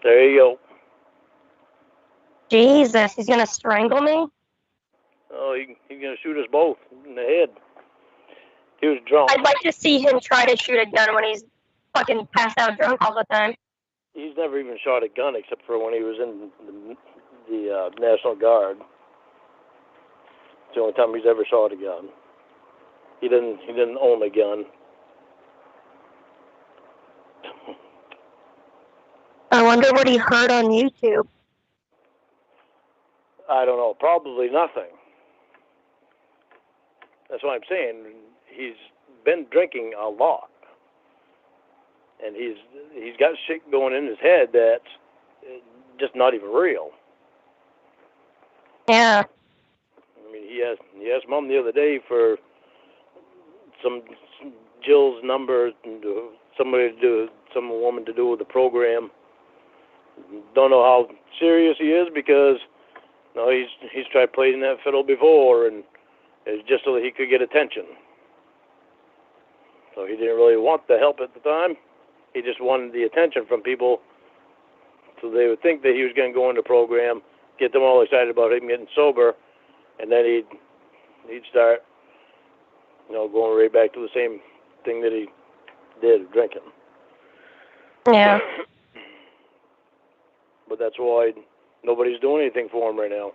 There you go. Jesus, he's gonna strangle me? Oh, he's gonna shoot us both in the head. He was drunk. I'd like to see him try to shoot a gun when he's fucking passed out drunk all the time. He's never even shot a gun except for when he was in the National Guard. It's the only time he's ever shot a gun. He didn't own a gun. I wonder what he heard on YouTube. I don't know. Probably nothing. That's what I'm saying. He's been drinking a lot, and he's got shit going in his head that's just not even real. Yeah. I mean, he asked Mom the other day for some Jill's number, some woman to do with the program. Don't know how serious he is because he's tried playing that fiddle before, and it's just so that he could get attention. So he didn't really want the help at the time. He just wanted the attention from people, so they would think that he was going to go into the program, get them all excited about him getting sober, and then he'd start, going right back to the same thing that he did, drinking. Yeah. But that's why nobody's doing anything for him right now.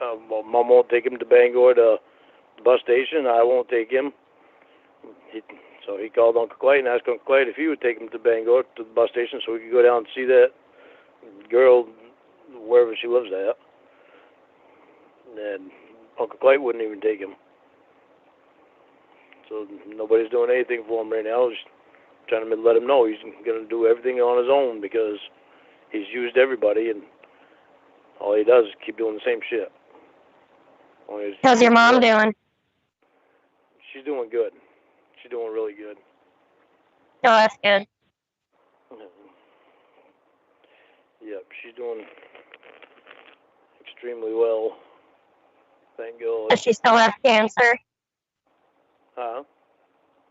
Mom won't take him to Bangor to the bus station. I won't take him. So he called Uncle Clyde and asked Uncle Clyde if he would take him to Bangor to the bus station so we could go down and see that girl wherever she lives at. And Uncle Clyde wouldn't even take him. So nobody's doing anything for him right now. Just trying to let him know he's going to do everything on his own because he's used everybody, and all he does is keep doing the same shit. How's your mom doing? She's doing good. She's doing really good. Oh, that's good. Yep, she's doing extremely well. Thank God. Does she still have cancer? Huh?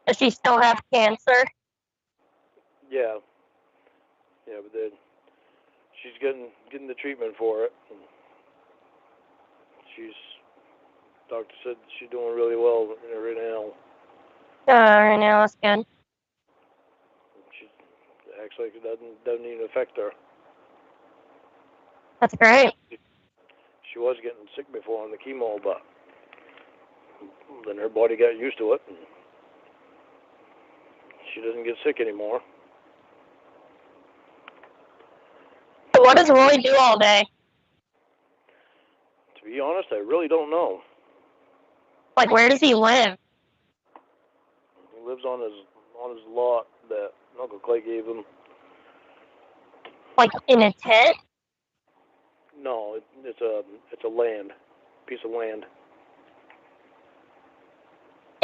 Does she still have cancer? Yeah. Yeah, but then she's getting the treatment for it. Doctor said she's doing really well right now. Right now, that's good. She acts like it doesn't even affect her. That's great. She was getting sick before on the chemo, but then her body got used to it, and she doesn't get sick anymore. So what does Roy do all day? To be honest, I really don't know. Like, where does he live? He lives on his lot that Uncle Clay gave him. Like in a tent? No, it's a piece of land.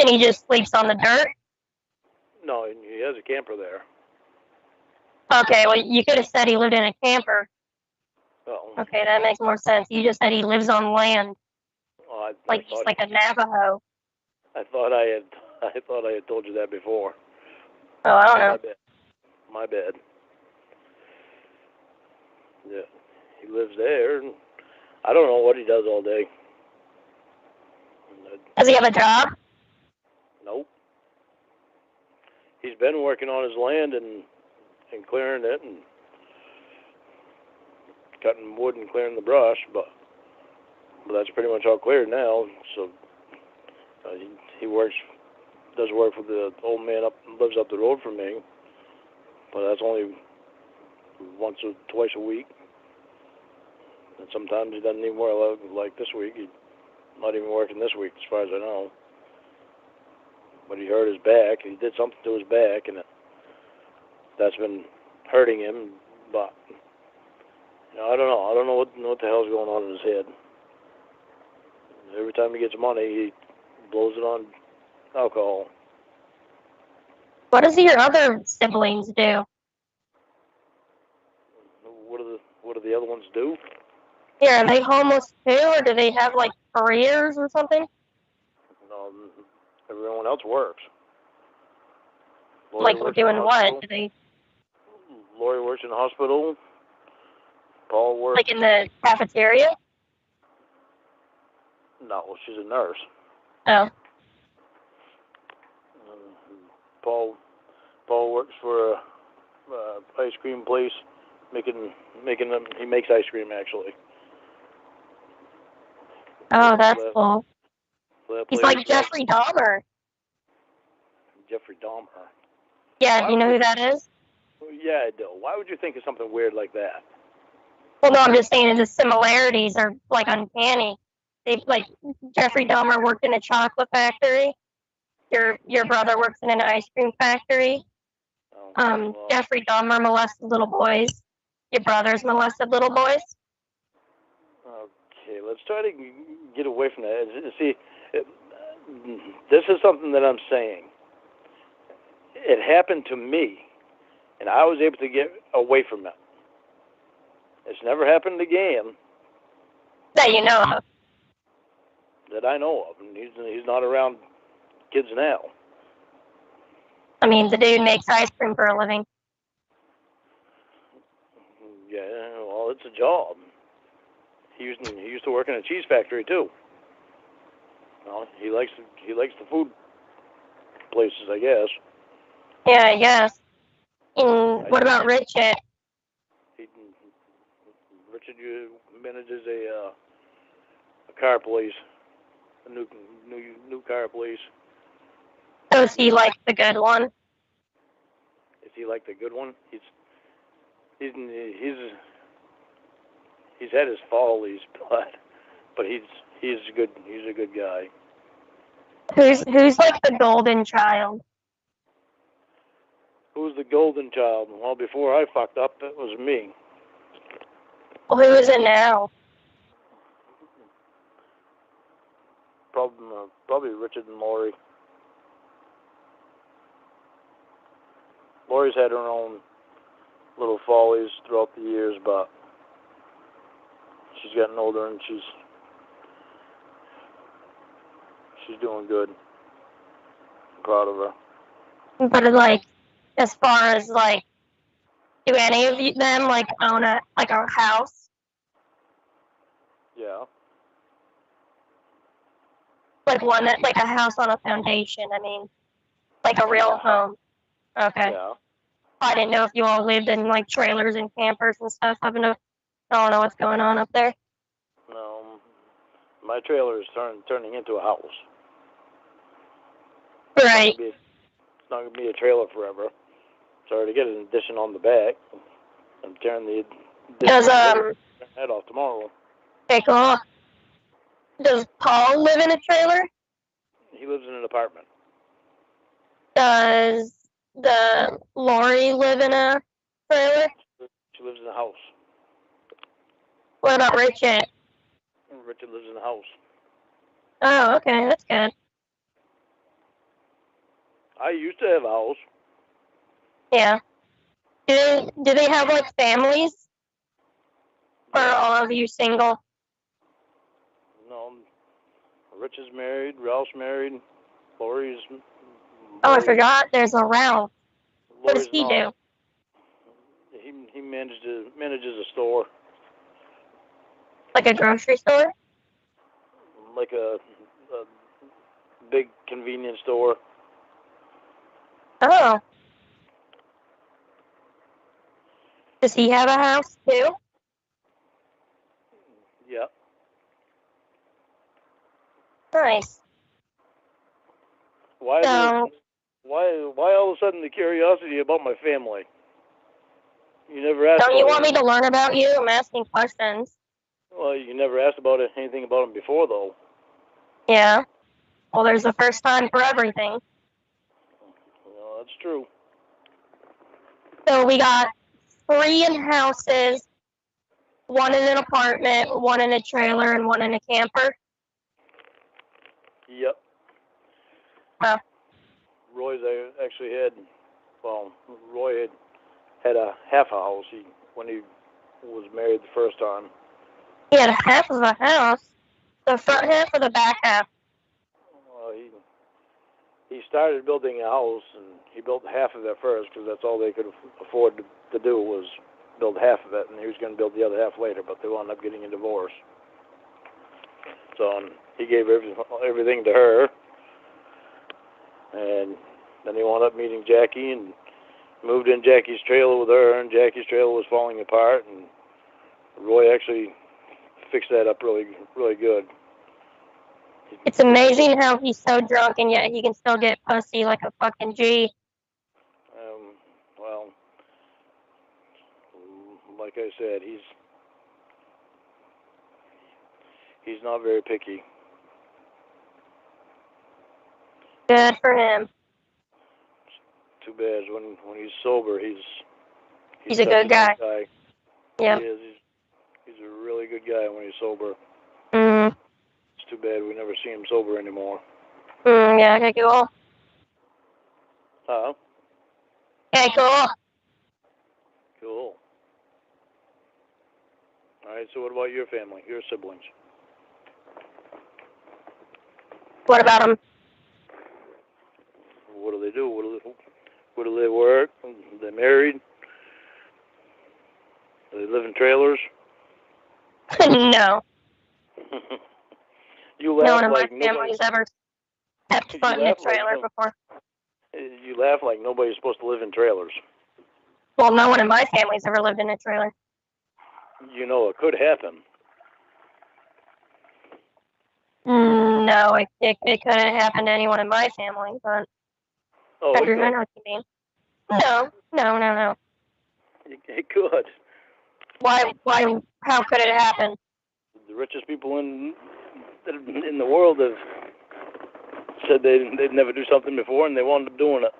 And he just sleeps on the dirt? No, he has a camper there. Okay, well, you could have said he lived in a camper. Oh. Okay, that makes more sense. You just said he lives on land. Oh, He's like a Navajo. I thought I had told you that before. Oh, I don't know. My bad. Yeah, he lives there, and I don't know what he does all day. Does he have a job? Nope. He's been working on his land and clearing it and cutting wood and clearing the brush, but that's pretty much all cleared now. So he does work for the old man lives up the road from me, but that's only once or twice a week. And sometimes he doesn't even work like this week. He's not even working this week, as far as I know. But he hurt his back. He did something to his back, and that's been hurting him. But I don't know. I don't know what the hell's going on in his head. Every time he gets money, he blows it on alcohol. What does your other siblings do? What do the other ones do? Yeah, are they homeless too, or do they have like careers or something? No, everyone else works. Like we're doing what? Do they? Lori works in the hospital. Paul works. Like in the cafeteria? No, she's a nurse. Oh. Paul works for a ice cream place, making them. He makes ice cream actually. Oh, that's cool. He's like Jeffrey Dahmer. Jeffrey Dahmer. Yeah, do you know who that is? Yeah, I do. Why would you think of something weird like that? Well, no, I'm just saying the similarities are like uncanny. They like Jeffrey Dahmer worked in a chocolate factory. Your brother works in an ice cream factory. Jeffrey Dahmer molested little boys. Your brothers molested little boys. Okay, let's try to get away from that. See, this is something that I'm saying. It happened to me, and I was able to get away from it. It's never happened again. That you know of. That I know of. And he's not around kids now. I mean, the dude makes ice cream for a living. Yeah, well, it's a job. He used to work in a cheese factory too. Well, he likes the food places, I guess. Yeah, I guess. And what about Richard? Richard manages a car place, a new car place. So is he like the good one? Is he like the good one? He's had his follies, but he's a good guy. Who's like the golden child? Who's the golden child? Well, before I fucked up, it was me. Well, who is it now? Probably Richard and Lori. Lori's had her own little follies throughout the years, but she's gotten older and she's doing good. I'm proud of her. But like, as far as like, do any of them like own a house? Yeah. Like like a house on a foundation. I mean, like a real home. Okay. Yeah. I didn't know if you all lived in like trailers and campers and stuff. I don't know what's going on up there. No, my trailer is turning into a house. Right. It's not gonna be a trailer forever. Sorry to get an addition on the back. I'm tearing the head off tomorrow. Okay, cool. Does Paul live in a trailer? He lives in an apartment. Does the Lori live in a trailer? She lives in a house. What about Richard? Richard lives in a house. Oh, okay, that's good. I used to have a house. Yeah. Do they have like families? Or are all of you single? No. Rich is married. Ralph's married. Lori's. Oh, I forgot. There's a Ralph. What does he do? He manages a store. Like a grocery store? Like a big convenience store. Oh. Does he have a house too? Yeah. Nice. Why all of a sudden the curiosity about my family? You never asked. Don't you want me to learn about you? I'm asking questions. Well, you never asked about anything about him before, though. Yeah. Well, there's a first time for everything. Well, that's true. So we got 3 in houses, 1 in an apartment, 1 in a trailer, and 1 in a camper. Yep. Oh. Roy had a half a house when he was married the first time. He had half of a house? The front half or the back half? Well, he started building a house, and he built half of it first because that's all they could afford to do was build half of it, and he was going to build the other half later, but they wound up getting a divorce. So he gave everything to her, and then he wound up meeting Jackie and moved in Jackie's trailer with her, and Jackie's trailer was falling apart, and Roy actually fixed that up really, really good. It's amazing how he's so drunk and yet he can still get pussy like a fucking G. Well, like I said, he's not very picky. Good for him. Too bad when he's sober, he's a good guy. Yeah. He is. He's a really good guy when he's sober. Mm. It's too bad we never see him sober anymore. Yeah, okay, cool. Huh? Okay, cool. Cool. All right, so what about your family, your siblings? What about them? What do they do? Where do they work? Are they married? Do they live in trailers? No. You laugh no one in like my family's ever stepped foot in a trailer before. You laugh like nobody's supposed to live in trailers. Well, no one in my family's ever lived in a trailer. You know, it could happen. No, it couldn't happen to anyone in my family, but Andrew, I know what you mean. No. It could. Why? How could it happen? The richest people in the world have said they'd never do something before, and they wound up doing it.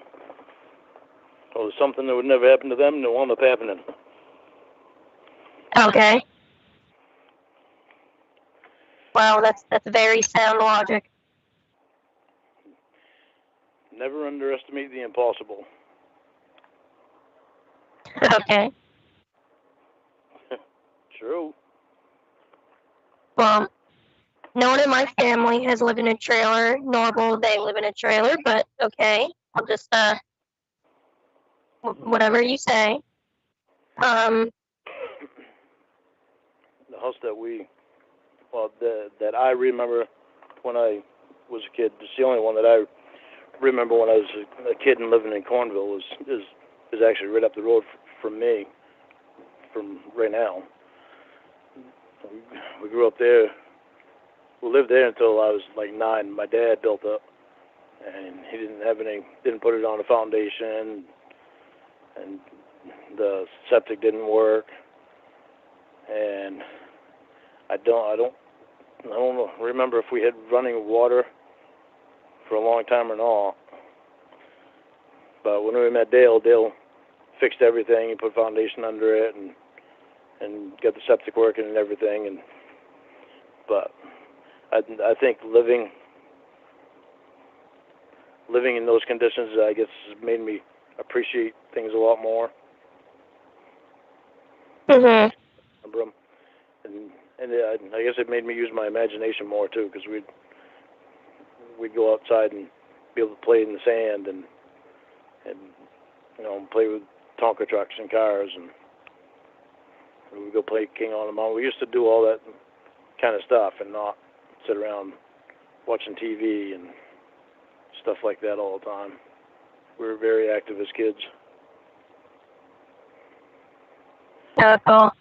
Or it was something that would never happen to them, and it wound up happening. Okay. Wow, that's very sound logic. Never underestimate the impossible. Okay. True. Well, no one in my family has lived in a trailer, nor will they live in a trailer, but okay. I'll just, whatever you say. The house that I remember when I was a kid, it's the only one that I remember when I was a kid and living in Cornville is actually right up the road from me, from right now. We grew up there. We lived there until I was like 9. My dad built up, and he didn't put it on a foundation, and the septic didn't work, and I don't remember if we had running water for a long time or not. But when we met Dale fixed everything. He put foundation under it and got the septic working and everything. But I think living in those conditions, I guess, has made me appreciate things a lot more. Mhm. And I guess it made me use my imagination more too, because we'd go outside and be able to play in the sand and play with Tonka trucks and cars, and we'd go play King on the Mountain. We used to do all that kind of stuff and not sit around watching TV and stuff like that all the time. We were very active as kids. Oh, cool.